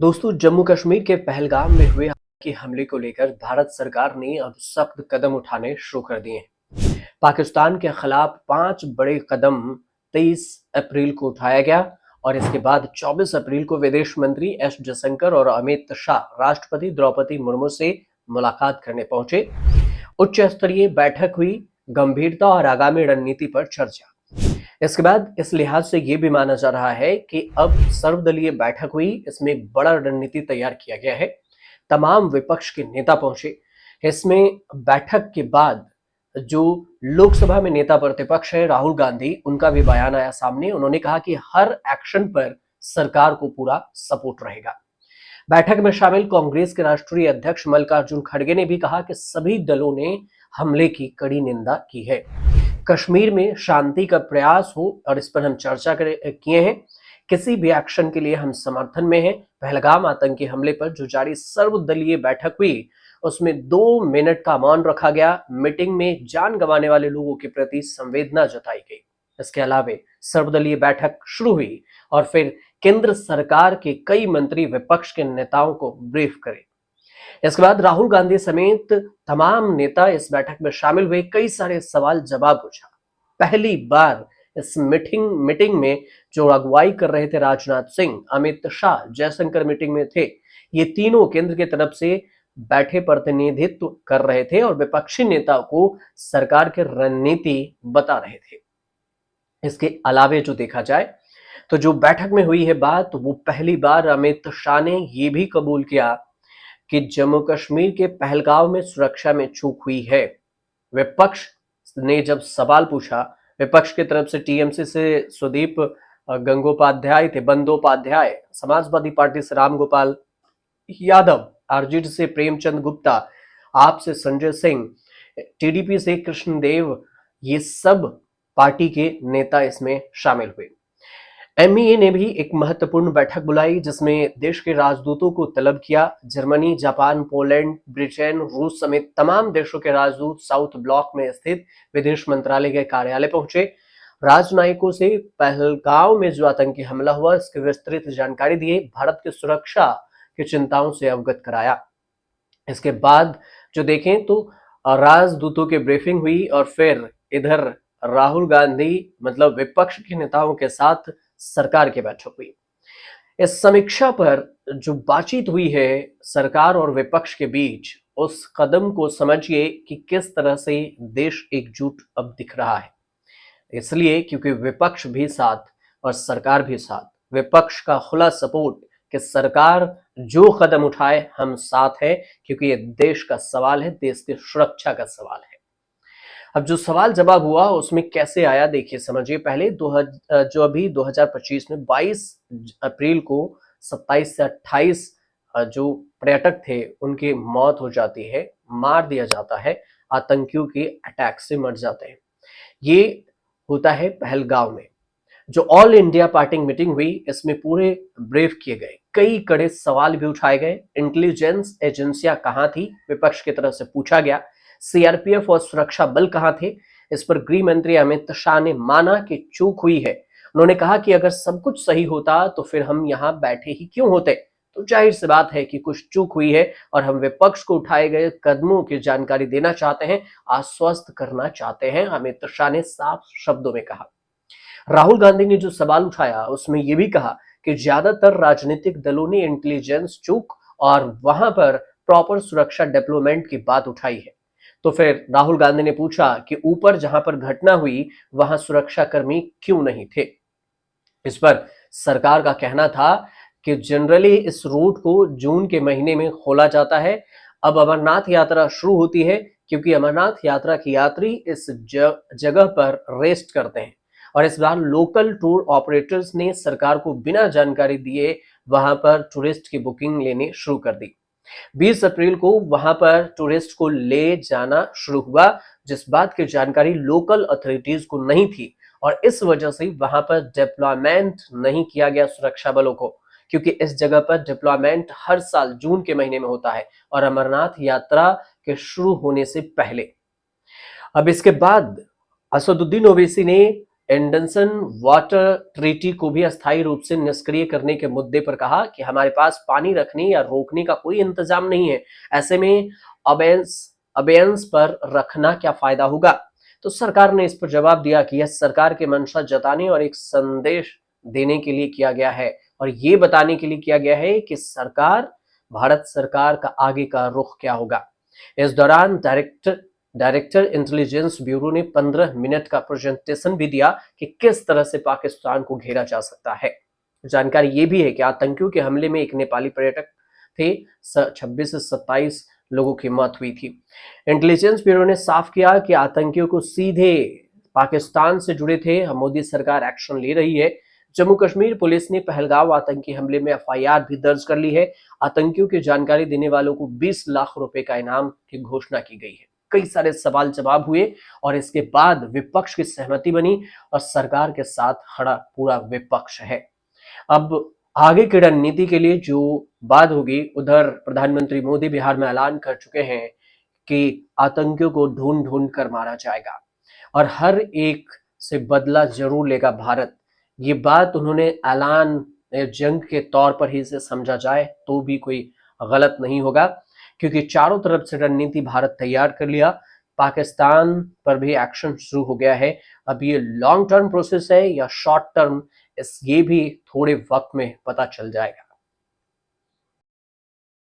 दोस्तों, जम्मू कश्मीर के पहलगाम में हुए आतंकी हमले को लेकर भारत सरकार ने अब सख्त कदम उठाने शुरू कर दिए हैं। पाकिस्तान के खिलाफ 5 बड़े कदम 23 अप्रैल को उठाया गया और इसके बाद 24 अप्रैल को विदेश मंत्री एस जयशंकर और अमित शाह राष्ट्रपति द्रौपदी मुर्मू से मुलाकात करने पहुंचे। उच्च स्तरीय बैठक हुई, गंभीरता और आगामी रणनीति पर चर्चा। इसके बाद इस लिहाज से ये भी माना जा रहा है कि अब सर्वदलीय बैठक हुई, इसमें एक बड़ा रणनीति तैयार किया गया है। तमाम विपक्ष के नेता पहुंचे। इसमें बैठक के बाद जो लोकसभा में नेता प्रतिपक्ष है राहुल गांधी, उनका भी बयान आया सामने। उन्होंने कहा कि हर एक्शन पर सरकार को पूरा सपोर्ट रहेगा। बैठक में शामिल कांग्रेस के राष्ट्रीय अध्यक्ष मल्लिकार्जुन खड़गे ने भी कहा कि सभी दलों ने हमले की कड़ी निंदा की है। कश्मीर में शांति का प्रयास हो और इस पर हम चर्चा किए हैं। किसी भी एक्शन के लिए हम समर्थन में हैं। पहलगाम आतंकी हमले पर जो जारी सर्वदलीय बैठक हुई, उसमें 2 मिनट का मौन रखा गया। मीटिंग में जान गंवाने वाले लोगों के प्रति संवेदना जताई गई। इसके अलावा सर्वदलीय बैठक शुरू हुई और फिर केंद्र सरकार के कई मंत्री विपक्ष के नेताओं को ब्रीफ करे। इसके बाद राहुल गांधी समेत तमाम नेता इस बैठक में शामिल हुए। कई सारे सवाल जवाब पूछा। पहली बार इस मीटिंग में जो अगुवाई कर रहे थे राजनाथ सिंह, अमित शाह, जयशंकर मीटिंग में थे। ये तीनों केंद्र की तरफ से बैठे प्रतिनिधित्व कर रहे थे और विपक्षी नेता को सरकार की रणनीति बता रहे थे। इसके अलावे जो देखा जाए तो जो बैठक में हुई है बात, वो पहली बार अमित शाह ने ये भी कबूल किया कि जम्मू कश्मीर के पहलगाम में सुरक्षा में चूक हुई है। विपक्ष ने जब सवाल पूछा, विपक्ष की तरफ से टीएमसी से सुदीप गंगोपाध्याय थे, बंदोपाध्याय, समाजवादी पार्टी से रामगोपाल यादव, आरजेडी से प्रेमचंद गुप्ता, आप से संजय सिंह, टीडीपी से कृष्णदेव, ये सब पार्टी के नेता इसमें शामिल हुए। एमईए ने भी एक महत्वपूर्ण बैठक बुलाई जिसमें देश के राजदूतों को तलब किया। जर्मनी, जापान, पोलैंड, ब्रिटेन, रूस समेत तमाम देशों के राजदूत साउथ ब्लॉक में स्थित विदेश मंत्रालय के कार्यालय पहुंचे। राजनयिकों से पहलगाम में जो आतंकी हमला हुआ, इसकी विस्तृत जानकारी दी। भारत की सुरक्षा की चिंताओं से अवगत कराया। इसके बाद जो देखें तो राजदूतों की ब्रीफिंग हुई और फिर इधर राहुल गांधी मतलब विपक्ष के नेताओं के साथ सरकार की बैठक हुई। इस समीक्षा पर जो बातचीत हुई है सरकार और विपक्ष के बीच, उस कदम को समझिए कि किस तरह से देश एकजुट अब दिख रहा है। इसलिए क्योंकि विपक्ष भी साथ और सरकार भी साथ। विपक्ष का खुला सपोर्ट कि सरकार जो कदम उठाए हम साथ हैं, क्योंकि ये देश का सवाल है, देश की सुरक्षा का सवाल है। अब जो सवाल जवाब हुआ उसमें कैसे आया देखिए, समझिए। पहले जो अभी 2025 में 22 अप्रैल को 27 से 28 जो पर्यटक थे उनकी मौत हो जाती है, मार दिया जाता है, आतंकियों के अटैक से मर जाते हैं। ये होता है पहलगाम में। जो ऑल इंडिया पार्टी मीटिंग हुई, इसमें पूरे ब्रीफ किए गए, कई कड़े सवाल भी उठाए गए। इंटेलिजेंस एजेंसियां कहां थी, विपक्ष की तरफ से पूछा गया। सीआरपीएफ और सुरक्षा बल कहां थे, इस पर गृह मंत्री अमित शाह ने माना कि चूक हुई है। उन्होंने कहा कि अगर सब कुछ सही होता तो फिर हम यहां बैठे ही क्यों होते। तो जाहिर सी बात है कि कुछ चूक हुई है और हम विपक्ष को उठाए गए कदमों की जानकारी देना चाहते हैं, आश्वस्त करना चाहते हैं, अमित शाह ने साफ शब्दों में कहा। राहुल गांधी ने जो सवाल उठाया उसमें यह भी कहा कि ज्यादातर राजनीतिक दलों ने इंटेलिजेंस चूक और वहां पर प्रॉपर सुरक्षा डेवलपमेंट की बात उठाई है। तो फिर राहुल गांधी ने पूछा कि ऊपर जहां पर घटना हुई वहां सुरक्षा कर्मी क्यों नहीं थे। इस पर सरकार का कहना था कि जनरली इस रूट को जून के महीने में खोला जाता है। अब अमरनाथ यात्रा शुरू होती है क्योंकि अमरनाथ यात्रा की यात्री इस जगह पर रेस्ट करते हैं और इस बार लोकल टूर ऑपरेटर्स ने सरकार को बिना जानकारी दिए वहां पर टूरिस्ट की बुकिंग लेनी शुरू कर दी। 20 अप्रैल को वहां पर टूरिस्ट को ले जाना शुरू हुआ, जिस बात की जानकारी लोकल अथॉरिटीज को नहीं थी और इस वजह से वहां पर डिप्लॉयमेंट नहीं किया गया सुरक्षा बलों को, क्योंकि इस जगह पर डिप्लॉयमेंट हर साल जून के महीने में होता है और अमरनाथ यात्रा के शुरू होने से पहले। अब इसके बाद असदुद्दीन ओवैसी ने एंडरसन वाटर ट्रीटी को भी अस्थायी रूप से निष्क्रिय करने के मुद्दे पर कहा कि हमारे पास पानी रखने या रोकने का कोई इंतजाम नहीं है, ऐसे में अबेयंस पर रखना क्या फायदा होगा। तो सरकार ने इस पर जवाब दिया कि यह सरकार के मंशा जताने और एक संदेश देने के लिए किया गया है, और ये बताने के लिए किया गया है कि भारत सरकार का आगे का रुख क्या होगा। इस दौरान डायरेक्टर इंटेलिजेंस ब्यूरो ने 15 मिनट का प्रेजेंटेशन भी दिया कि किस तरह से पाकिस्तान को घेरा जा सकता है। जानकारी ये भी है कि आतंकियों के हमले में एक नेपाली पर्यटक थे, 26 से 27 लोगों की मौत हुई थी। इंटेलिजेंस ब्यूरो ने साफ किया कि आतंकियों को सीधे पाकिस्तान से जुड़े थे। मोदी सरकार एक्शन ले रही है। जम्मू कश्मीर पुलिस ने पहलगाम आतंकी हमले में एफआईआर भी दर्ज कर ली है। आतंकियों की जानकारी देने वालों को 20 लाख रुपए का इनाम की घोषणा की गई है। कई सारे सवाल जवाब हुए और इसके बाद विपक्ष की सहमति बनी और सरकार के साथ खड़ा पूरा विपक्ष है। अब आगे की रणनीति के लिए जो बात होगी, उधर प्रधानमंत्री मोदी बिहार में ऐलान कर चुके हैं कि आतंकियों को ढूंढ ढूंढ कर मारा जाएगा और हर एक से बदला जरूर लेगा भारत। ये बात उन्होंने ऐलान जंग के तौर पर ही इसे समझा जाए तो भी कोई गलत नहीं होगा, क्योंकि चारों तरफ से रणनीति भारत तैयार कर लिया। पाकिस्तान पर भी एक्शन शुरू हो गया है। अब ये लॉन्ग टर्म प्रोसेस है या शॉर्ट टर्म, ये भी थोड़े वक्त में पता चल जाएगा।